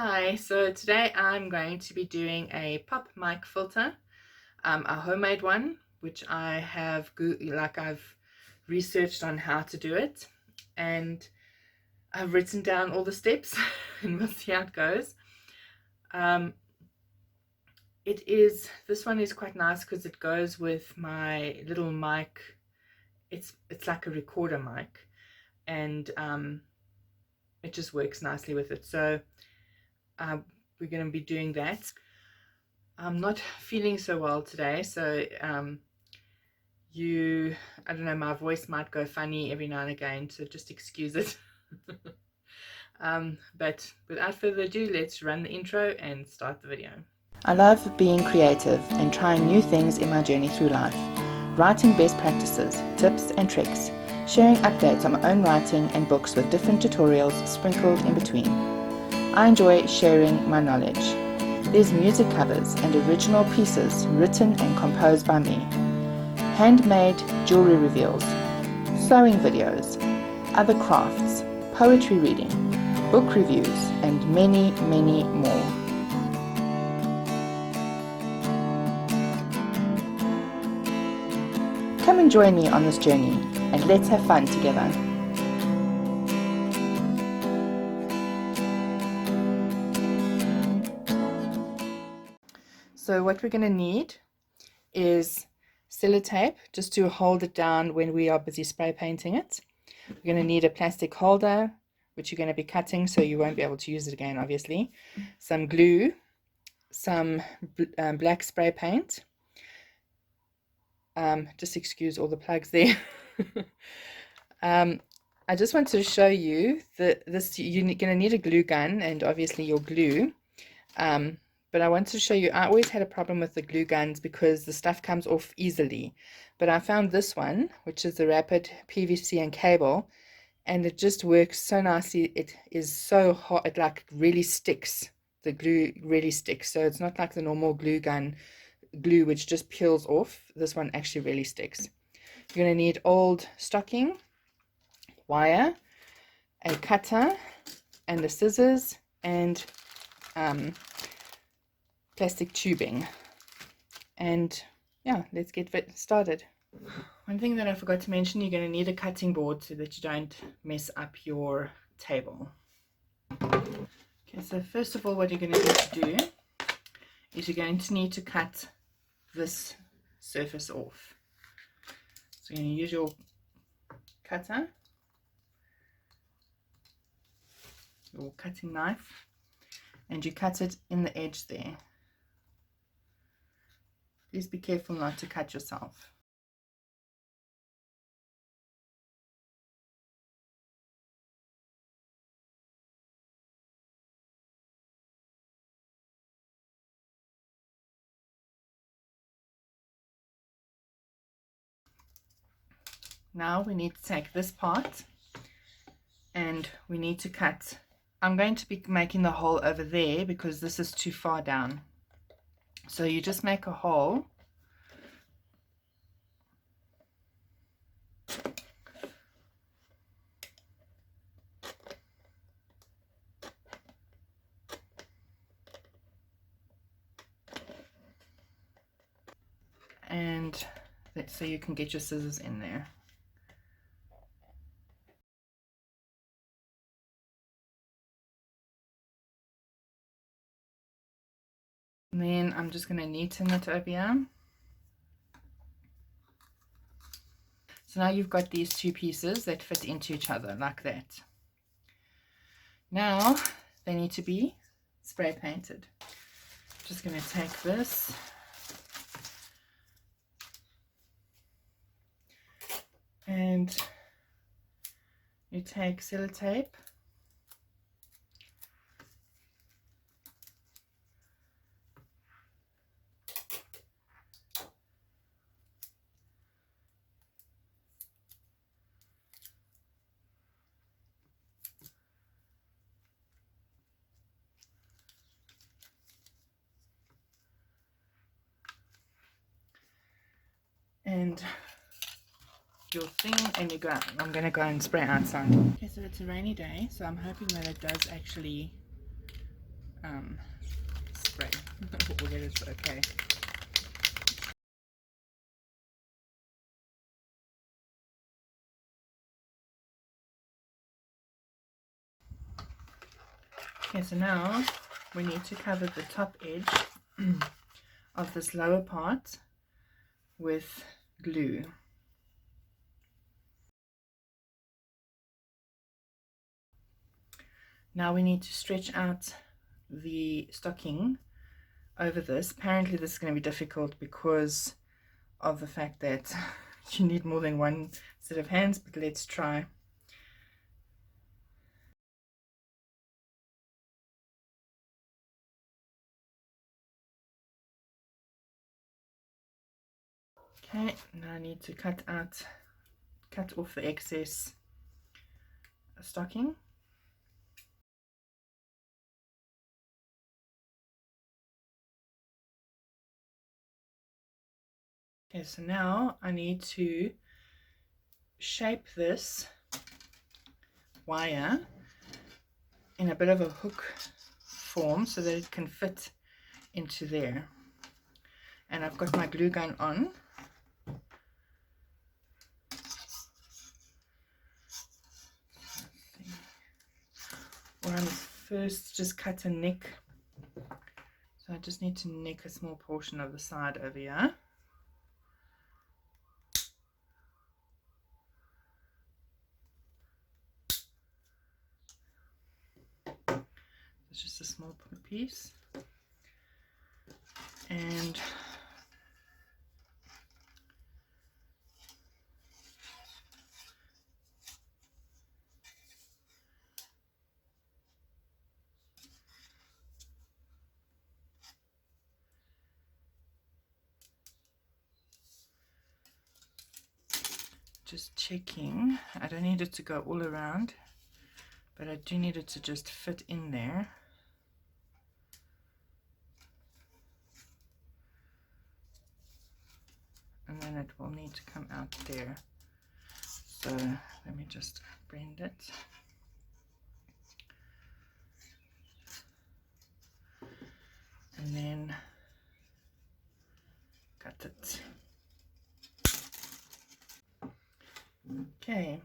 Hi, so today I'm going to be doing a pop mic filter, a homemade one, which I've researched on how to do it, and I've written down all the steps and we'll see how it goes. This one is quite nice because it goes with my little mic. It's like a recorder mic, and it just works nicely with it. So we're going to be doing that. I'm not feeling so well today, so I don't know, my voice might go funny every now and again, so just excuse it. But without further ado, let's run the intro and start the video. I love being creative and trying new things in my journey through life, writing best practices, tips and tricks, sharing updates on my own writing and books with different tutorials sprinkled in between. I enjoy sharing my knowledge. There's music covers and original pieces written and composed by me, handmade jewelry reveals, sewing videos, other crafts, poetry reading, book reviews, and many, many more. Come and join me on this journey, and let's have fun together. So what we're going to need is sellotape just to hold it down when we are busy spray painting it. We're going to need a plastic holder, which you're going to be cutting so you won't be able to use it again, obviously. Some glue, some black spray paint. Just excuse all the plugs there. I just want to show you that you're going to need a glue gun and obviously your glue. But I want to show you, I always had a problem with the glue guns because the stuff comes off easily. But I found this one, which is the Rapid PVC and cable, and it just works so nicely. It is so hot, it like really sticks. The glue really sticks. So it's not like the normal glue gun glue which just peels off. This one actually really sticks. You're going to need old stocking, wire, a cutter, and the scissors, and plastic tubing. And yeah, let's get started. One thing that I forgot to mention, you're going to need a cutting board so that you don't mess up your table. Okay, so first of all, what you're going to need to do is you're going to need to cut this surface off. So you're going to use your cutter, your cutting knife, and you cut it in the edge there. Please be careful not to cut yourself. Now we need to take this part and we need to cut. I'm going to be making the hole over there because this is too far down. So you just make a hole . And so you can get your scissors in there. And then I'm just going to neaten it over here. So now you've got these two pieces that fit into each other like that. Now they need to be spray painted. Just going to take this and you take sellotape . And your thing, and you go. I'm going to go and spray outside. Okay, so it's a rainy day, so I'm hoping that it does actually spray. We'll get it okay. Okay, so now we need to cover the top edge of this lower part with glue. Now we need to stretch out the stocking over this. Apparently this is going to be difficult because of the fact that you need more than one set of hands, but let's try. Okay, now I need to cut off the excess stocking. Okay, so now I need to shape this wire in a bit of a hook form so that it can fit into there. And I've got my glue gun on. What I'm first just cut a neck. So I just need to neck a small portion of the side over here. It's just a small piece. And just checking, I don't need it to go all around, but I do need it to just fit in there. And then it will need to come out there. So let me just bend it. And then cut it. Okay.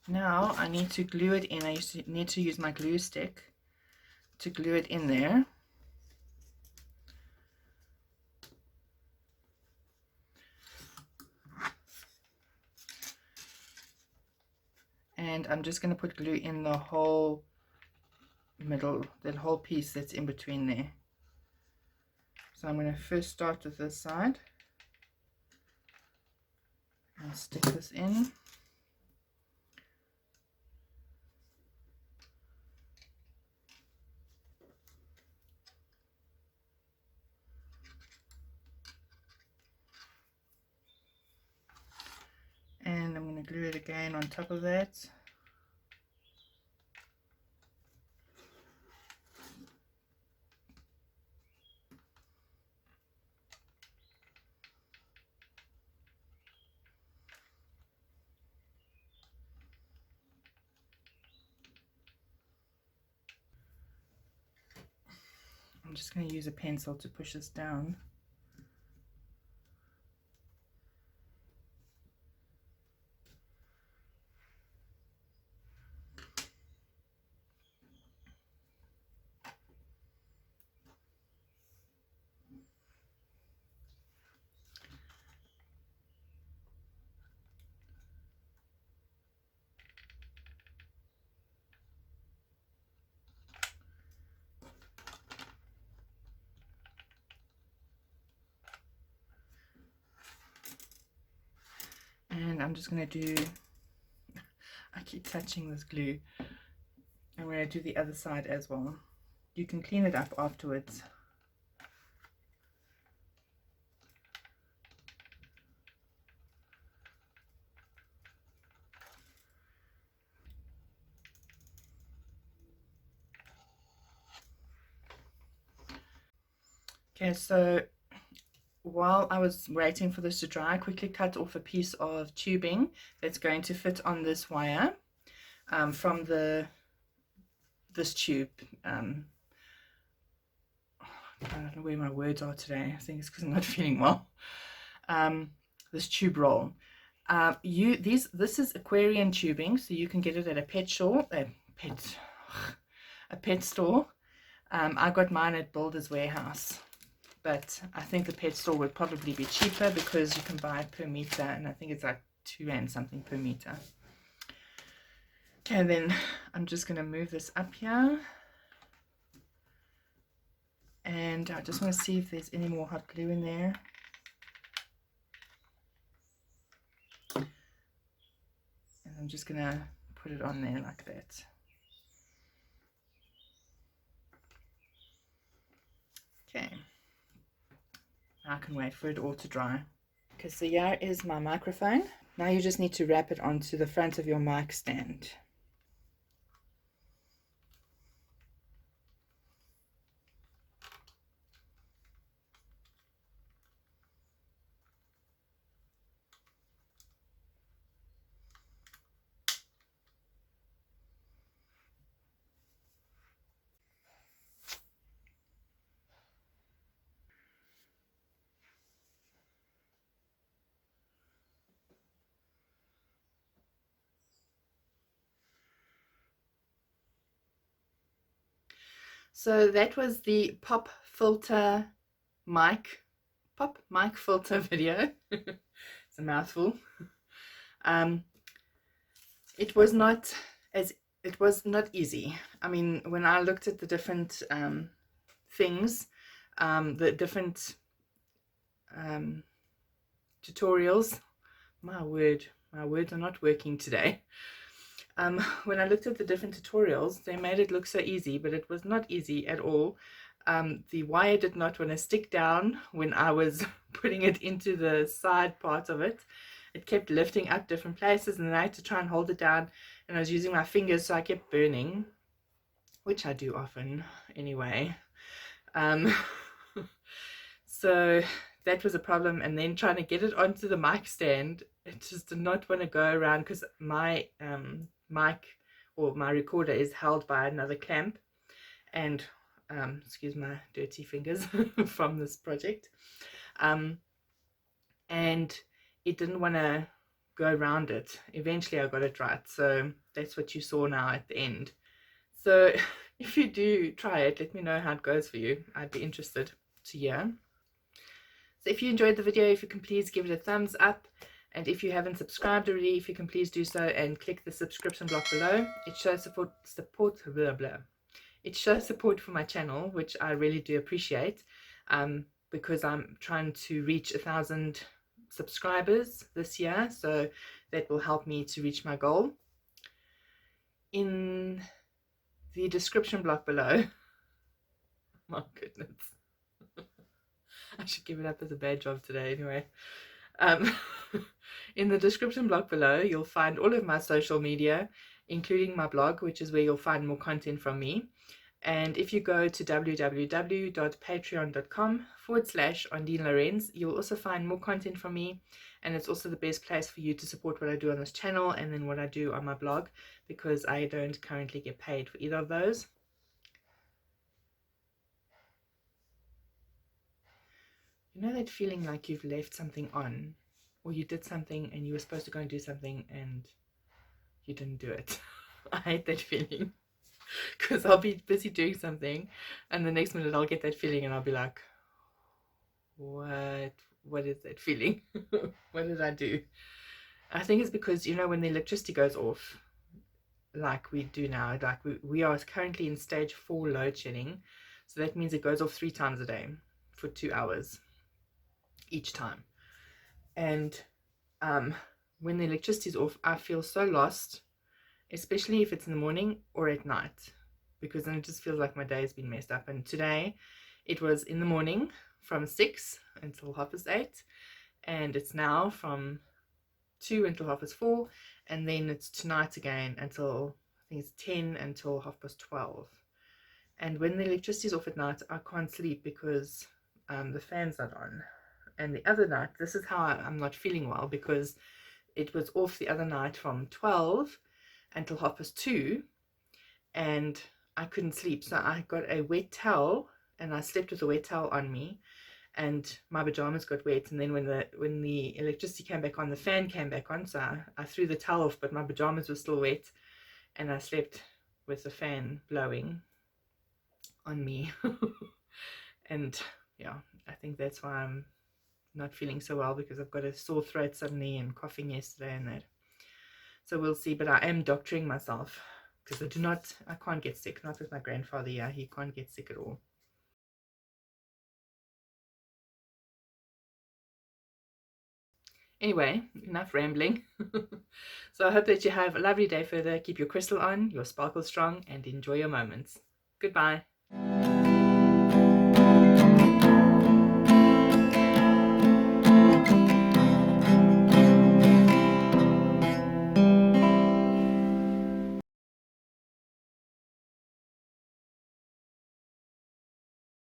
Now I need to glue it in. I need to use my glue stick to glue it in there. And I'm just going to put glue in the whole middle, that whole piece that's in between there. So I'm going to first start with this side and stick this in. And I'm going to glue it again on top of that. I'm just going to use a pencil to push this down. And I'm just going to do, I keep touching this glue. I'm going to do the other side as well. You can clean it up afterwards. Okay, so while I was waiting for this to dry, I quickly cut off a piece of tubing that's going to fit on this wire from the this tube. I don't know where my words are today. I think it's because I'm not feeling well. This tube roll. This is Aquarian tubing, so you can get it at a pet store. A pet store. I got mine at Builder's Warehouse, but I think the pet store would probably be cheaper because you can buy it per meter, and I think it's like £2 something per meter. Okay, then I'm just going to move this up here, and I just want to see if there's any more hot glue in there. And I'm just going to put it on there like that. Okay, now I can wait for it all to dry. Okay, so here is my microphone. Now you just need to wrap it onto the front of your mic stand. So that was the pop mic filter video. It's a mouthful. It was not easy. I mean, when I looked at the different things, the different tutorials, my words are not working today. When I looked at the different tutorials, they made it look so easy, but it was not easy at all. The wire did not want to stick down when I was putting it into the side part of it. It kept lifting up different places, and then I had to try and hold it down, and I was using my fingers, so I kept burning, which I do often anyway. So that was a problem. And then trying to get it onto the mic stand, it just did not want to go around, because my mic or my recorder is held by another clamp, and excuse my dirty fingers from this project, and it didn't want to go around it. Eventually I got it right, so that's what you saw now at the end. So if you do try it, let me know how it goes for you. I'd be interested to hear. So if you enjoyed the video, if you can please give it a thumbs up. And if you haven't subscribed already, if you can please do so and click the subscription block below. It shows support It shows support for my channel, which I really do appreciate, because I'm trying to reach 1,000 subscribers this year, so that will help me to reach my goal. In the description block below, my goodness, I should give it up as a bad job today anyway. In the description block below, you'll find all of my social media, including my blog, which is where you'll find more content from me. And if you go to www.patreon.com/Ondeane Lourens, you'll also find more content from me, and it's also the best place for you to support what I do on this channel and then what I do on my blog, because I don't currently get paid for either of those. You know that feeling like you've left something on, or you did something and you were supposed to go and do something and you didn't do it? I hate that feeling, because I'll be busy doing something and the next minute I'll get that feeling and I'll be like, what is that feeling? What did I do? I think it's because, you know, when the electricity goes off, like we do now, like we are currently in stage 4 load shedding, so that means it goes off 3 times a day for 2 hours each time. And when the electricity is off, I feel so lost, especially if it's in the morning or at night, because then it just feels like my day has been messed up. And today it was in the morning from 6 until 8:30, and it's now from 2 until 4:30, and then it's tonight again until, I think it's 10 until 12:30. And when the electricity is off at night, I can't sleep because the fan's not on. And the other night, this is how I'm not feeling well, because it was off the other night from 12 until 2:30, and I couldn't sleep. So I got a wet towel and I slept with a wet towel on me, and my pajamas got wet. And then when the electricity came back on, the fan came back on. So I threw the towel off, but my pajamas were still wet, and I slept with the fan blowing on me. And yeah, I think that's why I'm not feeling so well, because I've got a sore throat suddenly and coughing yesterday and that. So we'll see. But I am doctoring myself, because I can't get sick. Not with my grandfather. Yeah, he can't get sick at all. Anyway, enough rambling. So I hope that you have a lovely day further. Keep your crystal on, your sparkle strong, and enjoy your moments. Goodbye.